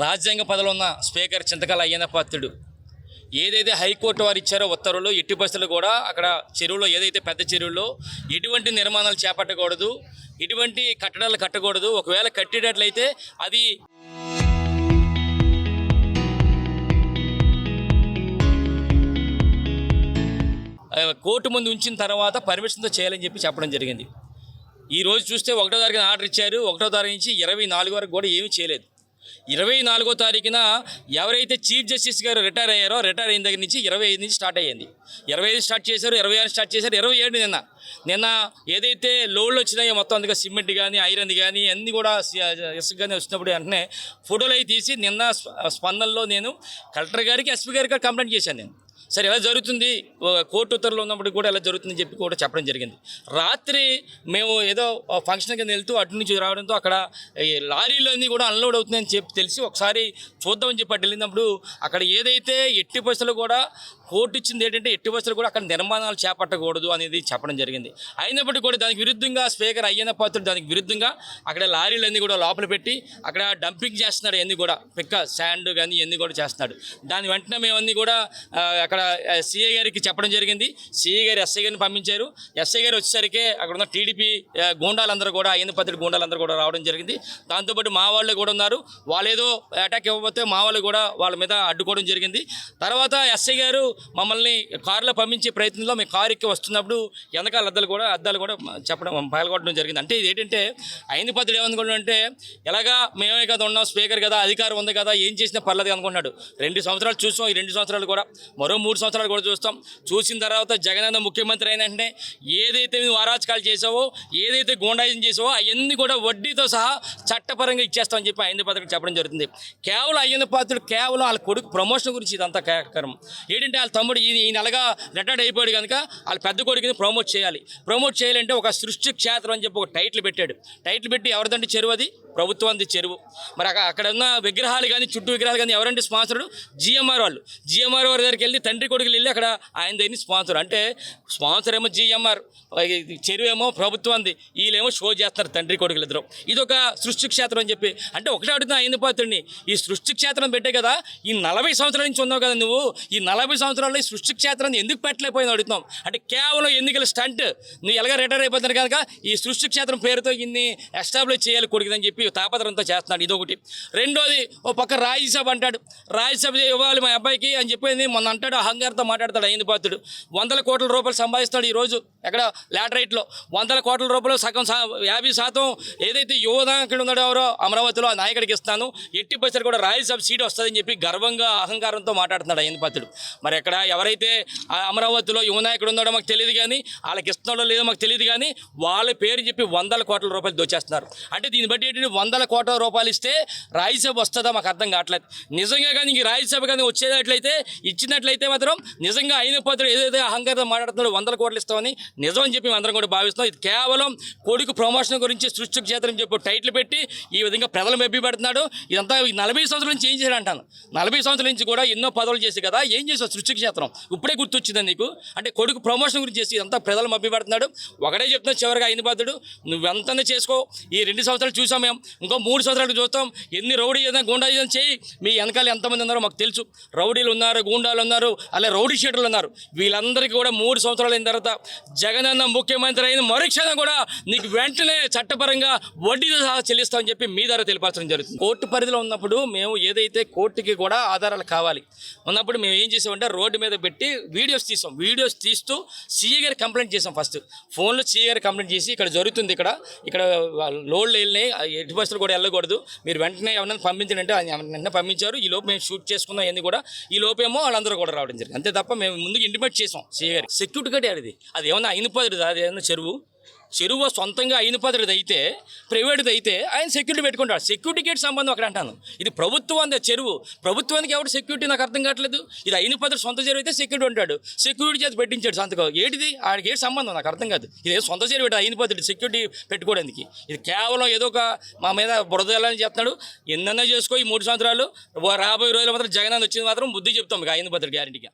రాజ్యాంగ పదవిలో ఉన్న స్పీకర్ చింతకాయల అయ్యన్న పాత్రుడు ఏదైతే హైకోర్టు వారు ఇచ్చారో ఉత్తర్వులు ఎట్టి పరిస్థితులు కూడా అక్కడ చెరువులో ఏదైతే పెద్ద చెరువులో ఎటువంటి నిర్మాణాలు చేపట్టకూడదు, ఎటువంటి కట్టడాలు కట్టకూడదు. ఒకవేళ కట్టేటట్లయితే అది కోర్టు ముందు ఉంచిన తర్వాత పర్మిషన్తో చేయాలని చెప్పడం జరిగింది. ఈరోజు చూస్తే 1వ తారీఖున ఆర్డర్ ఇచ్చారు. 1వ తారీఖు నుంచి 24 వరకు కూడా ఏమీ చేయలేదు. 24వ తారీఖున ఎవరైతే చీఫ్ జస్టిస్ గారు రిటైర్ అయ్యారో, రిటైర్ అయిన దగ్గర నుంచి 25 నుంచి స్టార్ట్ అయ్యింది. 25 స్టార్ట్ చేశారు, 26 స్టార్ట్ చేశారు, 27 నిన్న ఏదైతే లోడ్లు వచ్చినాయో మొత్తం అందుకే సిమెంట్ కానీ ఐరన్ కానీ అన్నీ కూడా ఇసుక కానీ వచ్చినప్పుడు వెంటనే ఫోటోలు అవి తీసి నిన్న స్పందనలో నేను కలెక్టర్ గారికి, ఎస్పీ గారికి కంప్లైంట్ చేశాను. నేను సరే ఎలా జరుగుతుంది, కోర్టు ఉత్తర్వులు ఉన్నప్పుడు కూడా ఎలా జరుగుతుందని చెప్పి కూడా చెప్పడం జరిగింది. రాత్రి మేము ఏదో ఫంక్షన్ కింద వెళ్తూ అటు నుంచి రావడంతో అక్కడ లారీలన్నీ కూడా అన్లోడ్ అవుతుందని చెప్పి తెలిసి ఒకసారి చూద్దామని చెప్పి అటు వెళ్ళినప్పుడు అక్కడ ఏదైతే ఎట్టి పరిస్థితులు కూడా కోర్టు ఇచ్చింది ఏంటంటే ఎట్టి పరిస్థితులు కూడా అక్కడ నిర్మాణాలు చేపట్టకూడదు అనేది చెప్పడం జరిగింది. అయినప్పటికీ కూడా దానికి విరుద్ధంగా స్పీకర్ అయ్యన్న పాత్రుడు దానికి విరుద్ధంగా అక్కడ లారీలన్నీ కూడా లోపల పెట్టి అక్కడ డంపింగ్ చేస్తున్నాడు. అన్నీ కూడా పిక్క శాండ్ కానీ ఇవన్నీ కూడా చేస్తున్నాడు. దాని వెంటనే మేమన్నీ కూడా అక్కడ సిఐ గారికి చెప్పడం జరిగింది. సిఐ గారు ఎస్ఐ గారిని పంపించారు. ఎస్ఐ గారు వచ్చేసరికి అక్కడ ఉన్న టీడీపీ గూండాలందరూ కూడా, అయ్యన్న పాత్రుడు గూండాలందరూ కూడా రావడం జరిగింది. దాంతోపాటు మా వాళ్ళు కూడా ఉన్నారు. వాళ్ళు ఏదో అటాక్ ఇవ్వకపోతే మా వాళ్ళు కూడా వాళ్ళ మీద అడ్డుకోవడం జరిగింది. తర్వాత ఎస్ఐ గారు మమ్మల్ని కారులో పంపించే ప్రయత్నంలో మేము కారు ఎక్కి వస్తున్నప్పుడు వెనకాల అద్దాలు కూడా పగలగొట్టడం జరిగింది. అంటే ఇది ఏంటంటే అయ్యన్న పాత్రుడు ఏమనుకున్నాడు అంటే ఎలాగా మేమే కదా ఉన్నాం, స్పీకర్ కదా, అధికారం ఉంది కదా, ఏం చేసినా పర్లేదు అనుకున్నాడు. 2 సంవత్సరాలు చూసాం. ఈ 2 సంవత్సరాలు కూడా మరో 3 సంవత్సరాలు కూడా చూస్తాం. చూసిన తర్వాత జగనన్న ముఖ్యమంత్రి అయిన వెంటనే ఏదైతే నువ్వు అరాచకాలు చేసావో, ఏదైతే గూండాయిజం చేసావో అవన్నీ కూడా వడ్డీతో సహా చట్టపరంగా ఇచ్చేస్తామని చెప్పి అయ్యన్న పాత్రుడు చెప్పడం జరుగుతుంది. కేవలం అయ్యన్న పాత్రుడు కేవలం వాళ్ళ కొడుకు ప్రమోషన్ గురించి ఇదంతా కార్యక్రమం ఏంటంటే వాళ్ళ తమ్ముడు ఈ నెలగా రిటైర్డ్ అయిపోయాడు కనుక వాళ్ళ పెద్ద కొడుకుని ప్రమోట్ చేయాలంటే ఒక సృష్టి క్షేత్రం అని చెప్పి ఒక టైటిల్ పెట్టాడు. టైటిల్ పెట్టి ఎవరిదంటే చెరువు, అది ప్రభుత్వానికి చెరువు. మరి అక్కడ ఉన్న విగ్రహాలు కానీ, చుట్టూ విగ్రహాలు కానీ ఎవరంటే స్పాన్సర్డు జిఎంఆర్ వాళ్ళు. జిఎంఆర్ వారి దగ్గరికి వెళ్ళి తండ్రి కొడుకులు వెళ్ళి అక్కడ ఆయన దగ్గర స్పాన్సర్, అంటే స్పాన్సర్ ఏమో జిఎంఆర్, చెరువు ఏమో ప్రభుత్వాన్ని, వీళ్ళేమో షో చేస్తారు తండ్రి కొడుకులు ఇద్దరు. ఇది ఒక సృష్టి క్షేత్రం అని చెప్పి అంటే ఒకటే అడుగుతున్నా అయ్యన్న పాత్రుడిని, ఈ సృష్టి క్షేత్రం పెట్టే కదా, ఈ 40 సంవత్సరాల నుంచి ఉన్నావు కదా నువ్వు, ఈ 40 సంవత్సరాల్లో ఈ సృష్టి క్షేత్రాన్ని ఎందుకు పెట్టలేకపోయింది అడుగుతున్నాం. అంటే కేవలం ఎన్నికల స్టంట్, నువ్వు ఎలాగ రిటైర్ అయిపోతున్నారు కనుక ఈ సృష్టి క్షేత్రం పేరుతో ఇన్ని ఎస్టాబ్లిష్ చేయాలి కొడుకుదని చెప్పి తాపత్రంతో చేస్తున్నాడు. ఇదొకటి. రెండోది, ఓ పక్క రాజ్యసభ అంటాడు, రాజ్యసభ ఇవ్వాలి మా అబ్బాయికి అని చెప్పింది మొన్న అంటాడు. అహంకారంతో మాట్లాడతాడు అయ్యన్న పాత్రుడు. 100 కోట్ల రూపాయలు సంపాదిస్తాడు ఈరోజు ఎక్కడ లాటరైట్లో. 100 కోట్ల రూపాయలు సగం 50% ఏదైతే యువనాయకుడు ఉన్నాడో ఎవరో అమరావతిలో ఆ నాయకుడికి ఇస్తాను, ఎట్టి పరిస్థితులు కూడా రాజ్యసభ సీటు వస్తుందని చెప్పి గర్వంగా అహంకారంతో మాట్లాడుతున్నాడు అయ్యన్న పాత్రుడు. మరి ఎక్కడ ఎవరైతే అమరావతిలో యువనాయకుడు ఉన్నాడో మాకు తెలియదు కానీ, వాళ్ళకి ఇస్తున్నాడో లేదో మాకు తెలియదు కానీ, వాళ్ళ పేరు చెప్పి 100 కోట్ల రూపాయలు దోచేస్తున్నారు. అంటే దీన్ని బట్టి ఏంటంటే 100 కోట్ల రూపాయలు ఇస్తే రాజ్యసభ వస్తుందా మాకు అర్థం కావట్లేదు. నిజంగా కానీ ఈ రాజ్యసభ కానీ వచ్చేటట్లయితే, ఇచ్చినట్లయితే మాత్రం నిజంగా అయ్యన్న పాత్రుడు ఏదైతే అహంకారం మాట్లాడుతున్నాడో 100 కోట్లు ఇస్తామని నిజం అని చెప్పి అందరం కూడా భావిస్తాం. ఇది కేవలం కొడుకు ప్రమోషన్ గురించి సృష్టి క్షేత్రం చెప్పి టైటిల్ పెట్టి ఈ విధంగా ప్రజలు మెబ్బి పెడుతున్నాడు. ఇదంతా 40 సంవత్సరాల నుంచి ఏం చేశాడు అంటాను. 40 సంవత్సరాల నుంచి కూడా ఎన్నో పదవులు చేసి కదా, ఏం చేసావు సృష్టి క్షేత్రం ఇప్పుడే గుర్తొచ్చిందని నీకు? అంటే కొడుకు ప్రమోషన్ గురించి చేసి ఇదంతా ప్రజలు మభ్య పెడుతున్నాడు. ఒకటే చెప్తున్నా చివరిగా అయ్యన్న పాత్రుడు, నువ్వెంతనే చేసుకో. ఈ 2 సంవత్సరాలు చూసాం మేము, ఇంకో 3 సంవత్సరాలు చూస్తాం. ఎన్ని రౌడీ ఏదైనా గూండా ఏదైనా చేయి, మీ వెనకాల ఎంతమంది ఉన్నారో మాకు తెలుసు. రౌడీలు ఉన్నారు, గూండాలు ఉన్నారు, అలా రౌడీ షీటర్లు ఉన్నారు. వీళ్ళందరికీ కూడా 3 సంవత్సరాలు అయిన తర్వాత జగనన్న ముఖ్యమంత్రి అయిన మరుక్షణం కూడా నీకు వెంటనే చట్టపరంగా వడ్డీతో సహా చెల్లిస్తామని చెప్పి మీ ద్వారా తెలియపరచడం జరుగుతుంది. కోర్టు పరిధిలో ఉన్నప్పుడు మేము ఏదైతే కోర్టుకి కూడా ఆధారాలు కావాలి ఉన్నప్పుడు మేము ఏం చేసామంటే రోడ్డు మీద పెట్టి వీడియోస్ తీస్తూ సీఏ గారికి కంప్లైంట్ చేసాం. ఫస్ట్ ఫోన్లో సీఏ గారికి కంప్లైంట్ చేసి ఇక్కడ జరుగుతుంది, ఇక్కడ లోడ్లు వెళ్ళినాయి, ఎట్టి బస్సులు కూడా వెళ్ళకూడదు, మీరు వెంటనే ఎవరైనా పంపించండి అంటే వెంటనే పంపించారు. ఈ లోపు మేము షూట్ చేసుకున్నాం అన్నీ కూడా. ఈ లోపేమో వాళ్ళందరూ కూడా రావడం జరిగింది. అంతే తప్ప మేము ముందుకు ఇంటిమేట్ చేసాం సీఏ గారికి. సెక్యూరిటీ గార్డ్ అది ఏమన్నా అయ్యన్న పాత్రుడు, అది ఏమన్నా చెరువు సొంతంగా అయ్యన్న పాత్రుడిది అయితే, ప్రైవేట్ది అయితే ఆయన సెక్యూరిటీ పెట్టుకుంటాడు. సెక్యూరిటీకి సంబంధం అక్కడ అంటాను. ఇది ప్రభుత్వం చెరువు, ప్రభుత్వానికి ఎవరు సెక్యూరిటీ నాకు అర్థం కావట్లేదు. ఇది అయ్యన్న పాత్రుడు సొంత చెరువు అయితే సెక్యూరిటీ ఉంటాడు, సెక్యూరిటీ చేసి పెట్టించాడు సంతకం. ఏంటిది ఆడికి ఏంటి సంబంధం నాకు అర్థం కాదు. ఇది సొంత చెరువు అయ్యన్న పాత్రుడు సెక్యూరిటీ పెట్టుకోవడానికి. ఇది కేవలం ఏదో ఒక మా మీద బురదలని చెప్తున్నాడు. ఎన్నన్నా చేసుకో ఈ 3 సంవత్సరాలు, రాబోయే రోజులు మాత్రం జగన్ వచ్చింది మాత్రం బుద్ధి చెప్తాం మీకు అయ్యన్న పాత్రుడు గ్యారెంటీగా.